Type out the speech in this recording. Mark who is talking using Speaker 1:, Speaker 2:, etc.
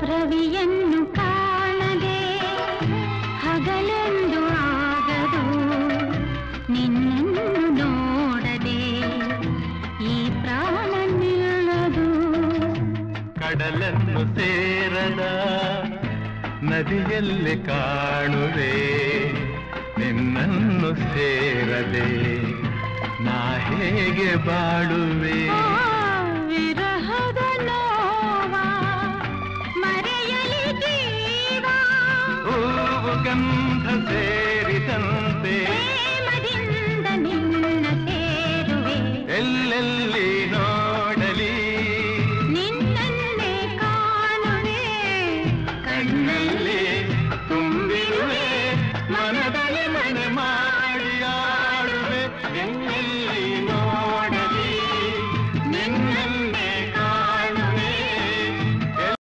Speaker 1: ರವಿಯನ್ನು ಕಾಣದೆ ಹಗಲೆಂದು ಆಗದು, ನಿನ್ನನ್ನು ನೋಡದೆ ಈ ಪ್ರಾಣ ನಿಲ್ಲದು.
Speaker 2: ಕಡಲನ್ನು ಸೇರದ ನದಿಯಲ್ಲಿ ಕಾಣುವೆ, ನಿನ್ನನ್ನು ಸೇರದೆ ನಾ ಹೇಗೆ ಬಾಳುವೆ.
Speaker 1: ವಿರಹದ ನೋವ ಮರೆಯಲಿ ಜೀವ,
Speaker 2: ಹೂವು ಗಂಧ ಸೇರಿದಂತೆ